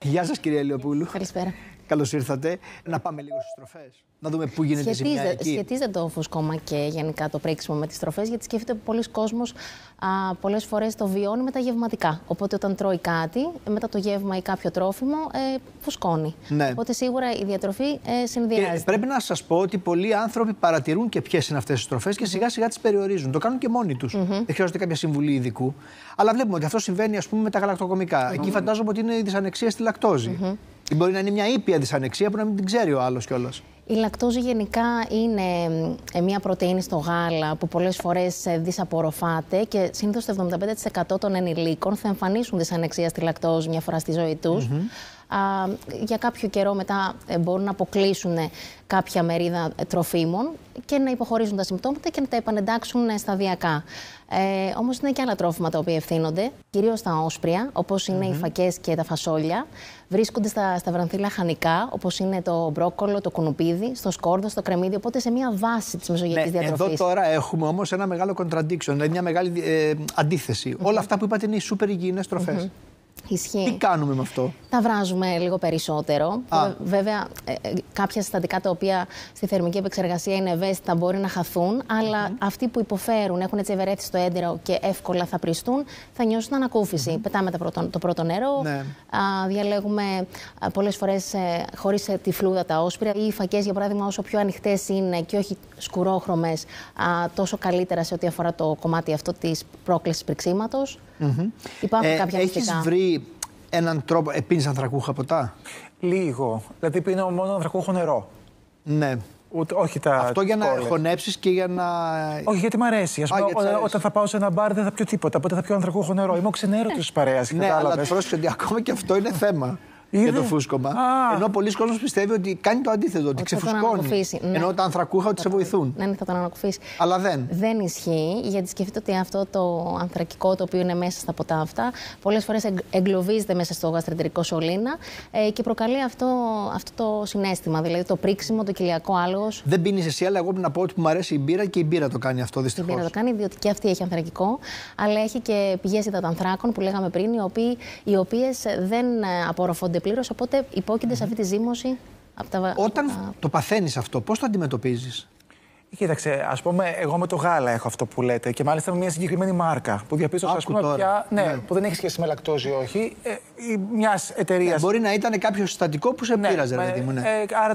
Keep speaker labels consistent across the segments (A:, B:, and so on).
A: Γεια σας, κυρία Ηλιοπούλου.
B: Καλησπέρα.
A: Καλώς ήρθατε. Να πάμε λίγο στις τροφές. Να δούμε πού γίνεται η ζημιά εκεί.
B: Σχετίζεται το φουσκώμα και γενικά το πρίξιμο με τις τροφές, γιατί σκέφτεται ότι πολλοί κόσμος πολλές φορές το βιώνει με τα γευματικά. Οπότε όταν τρώει κάτι, μετά το γεύμα ή κάποιο τρόφιμο, φουσκώνει. Ναι. Οπότε σίγουρα η διατροφή συνδυάζεται.
A: Και πρέπει να σας πω ότι πολλοί άνθρωποι παρατηρούν και ποιες είναι αυτές τις τροφές και σιγά σιγά τις περιορίζουν. Το κάνουν και μόνοι τους. Δεν χρειάζεται κάποια συμβουλή ειδικού. Αλλά βλέπουμε ότι αυτό συμβαίνει, ας πούμε, με τα γαλακτοκομικά. Εκεί φαντάζομαι ότι είναι η δυσανεξία στη λακτόζη. Ή μπορεί να είναι μια ήπια δυσανεξία που να μην την ξέρει ο άλλος κιόλας.
B: Η λακτόζη γενικά είναι μια πρωτεΐνη στο γάλα που πολλές φορές δυσαπορροφάται και συνήθως το 75% των ενηλίκων θα εμφανίσουν δυσανεξία στη λακτόζη μια φορά στη ζωή τους. Για κάποιο καιρό μετά μπορούν να αποκλείσουν κάποια μερίδα τροφίμων και να υποχωρήσουν τα συμπτώματα και να τα επανεντάξουν σταδιακά. Όμως είναι και άλλα τρόφιμα τα οποία ευθύνονται, κυρίως τα όσπρια, όπως είναι οι φακές και τα φασόλια. Βρίσκονται στα βρανθή λαχανικά, όπως είναι το μπρόκολο, το κουνουπίδι, στο σκόρδο, στο κρεμμύδι, οπότε σε μια βάση της μεσογειακής διατροφής.
A: Εδώ τώρα έχουμε όμως ένα μεγάλο contradiction, δηλαδή μια μεγάλη αντίθεση. Όλα αυτά που είπατε είναι οι σούπερ υγιεινές τροφές.
B: Ισχύει.
A: Τι κάνουμε με αυτό?
B: Τα βράζουμε λίγο περισσότερο. Βέβαια, κάποια συστατικά τα οποία στη θερμική επεξεργασία είναι ευαίσθητα μπορεί να χαθούν, αλλά αυτοί που υποφέρουν, έχουν έτσι ευερέθηση στο έντερο και εύκολα θα πριστούν, θα νιώσουν ανακούφιση. Πετάμε το πρώτο νερό, διαλέγουμε πολλές φορές χωρίς τη φλούδα τα όσπρια ή οι φακές, για παράδειγμα, όσο πιο ανοιχτές είναι και όχι σκουρόχρωμες, τόσο καλύτερα σε ό,τι αφορά το κομμάτι αυτό της πρόκλησης πριξίματος. Υπάρχουν κάποια
A: Έχεις βρει έναν τρόπο? Πίνεις ανθρακούχα ποτά?
C: Λίγο. Δηλαδή πίνω μόνο ανθρακούχο νερό.
A: Ναι.
C: Όχι τα
A: αυτό για να χωνέψεις και για να...
C: Όχι, γιατί μ' αρέσει. Ας πούμε, όταν θα πάω σε ένα μπαρ δεν θα πιω τίποτα. Οπότε θα πιω ανθρακούχο νερό. Είμαι ο ξενέρωτος της παρέας.
A: Ναι, αλλά πρόσεξε ότι ακόμα και αυτό είναι θέμα. Για το φούσκωμα. Ενώ πολλοί κόσμος πιστεύει ότι κάνει το αντίθετο, ότι ξεφουσκώνει. Ενώ τα ανθρακούχα ότι σε βοηθούν.
B: Ναι, θα τον ανακουφίσει.
A: Αλλά δεν.
B: Δεν ισχύει, γιατί σκεφτείτε ότι αυτό το ανθρακικό το οποίο είναι μέσα στα ποτά αυτά, πολλές φορές εγκλωβίζεται μέσα στο γαστρεντερικό σωλήνα και προκαλεί αυτό το συναίσθημα, δηλαδή το πρίξιμο, το κοιλιακό άλογος.
A: Δεν πίνεις εσύ, αλλά εγώ να πω ότι μου αρέσει η μπύρα και η μπύρα το κάνει αυτό, δυστυχώς.
B: Η μπύρα το κάνει, διότι και αυτή έχει ανθρακικό, αλλά έχει και πηγές υδατανθράκων που λέγαμε πριν, οι οποίες δεν απορροφώνται πλήρως, οπότε υπόκεινται σε αυτή τη ζύμωση.
A: Όταν το παθαίνεις αυτό, πώς το αντιμετωπίζεις?
C: Κοίταξε, ας πούμε, εγώ με το γάλα έχω αυτό που λέτε και μάλιστα με μια συγκεκριμένη μάρκα που διαπίστωσα, ας πούμε, πια, που δεν έχει σχέση με λακτόζη, όχι, μιας εταιρείας.
A: Μπορεί να ήταν κάποιο συστατικό που σε πείραζε, δηλαδή μου.
C: Άρα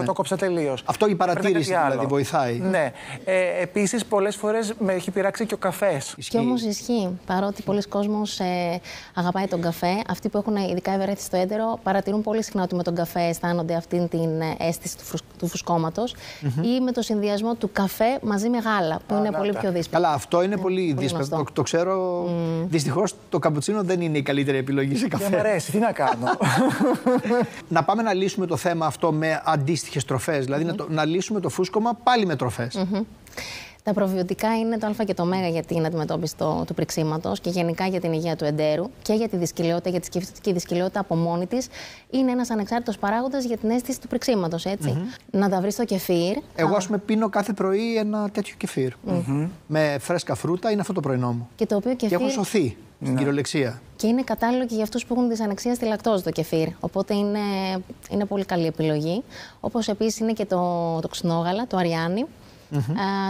C: το κόψα τελείως.
A: Αυτό η παρατήρηση δηλαδή βοηθάει.
C: Ναι. Επίσης, πολλές φορές με έχει πειράξει και ο καφές.
B: Και όμως ισχύει. Παρότι πολλοί κόσμος αγαπάει τον καφέ, αυτοί που έχουν ειδικά ευερέθηση στο έντερο παρατηρούν πολύ συχνά ότι με τον καφέ αισθάνονται αυτή την αίσθηση του φουσκώματος ή με το συνδυασμό του καφέ μαζί με γάλα, που είναι πολύ πιο δύσκολο.
A: Καλά, αυτό είναι πολύ δύσκολο. Το ξέρω. Δυστυχώς το καπουτσίνο δεν είναι η καλύτερη επιλογή σε καφέ.
C: Δεν μου αρέσει, τι να κάνω.
A: Να πάμε να λύσουμε το θέμα αυτό με αντίστοιχες τροφές. Δηλαδή να λύσουμε το φούσκωμα πάλι με τροφές.
B: Τα προβιωτικά είναι το α και το ω για την αντιμετώπιση του πριξίματος και γενικά για την υγεία του εντέρου και για τη δυσκολιότητα, γιατί σκεφτείτε ότι η δυσκολιότητα από μόνη της είναι ένας ανεξάρτητος παράγοντας για την αίσθηση του πριξίματος, έτσι. Να τα βρει στο κεφίρ.
A: Εγώ, ας πούμε, πίνω κάθε πρωί ένα τέτοιο κεφίρ. Με φρέσκα φρούτα, είναι αυτό το πρωινό μου.
B: Και το οποίο κεφίρ.
A: Και έχω σωθεί στην κυριολεξία.
B: Και είναι κατάλληλο και για αυτούς που έχουν δυσανεξία στη λακτόζη το κεφίρ. Οπότε είναι πολύ καλή επιλογή. Όπως επίσης είναι και το ξινόγαλα, το αριάνι.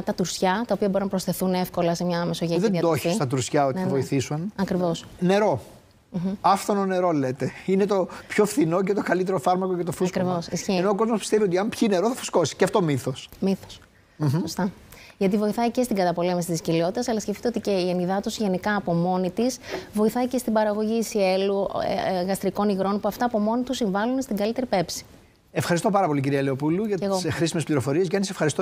B: Τα τουρσιά, τα οποία μπορούν να προσθεθούν εύκολα σε μια μεσογειακή διατροφή.
A: Δεν το έχεις τα τουρσιά ότι θα βοηθήσουν.
B: Ακριβώς.
A: Νερό. Άφθονο νερό, λέτε. Είναι το πιο φθηνό και το καλύτερο φάρμακο για το φούσκωμα.
B: Ακριβώς.
A: Ενώ ο κόσμος πιστεύει ότι αν πιει νερό θα φουσκώσει. Και αυτό μύθος.
B: Μύθος. Σωστά. Γιατί βοηθάει και στην καταπολέμηση της κοιλιότητας, αλλά σκεφτείτε ότι και η ενυδάτωση γενικά από μόνη της βοηθάει και στην παραγωγή ισιέλου, γαστρικών υγρών, που αυτά από μόνοι τους συμβάλλουν στην καλύτερη πέψη.
A: Ευχαριστώ πάρα πολύ, κυρία Ηλιοπούλου, για τις χρήσιμες πληροφορίες. Γιάννη, σε ευχαριστώ.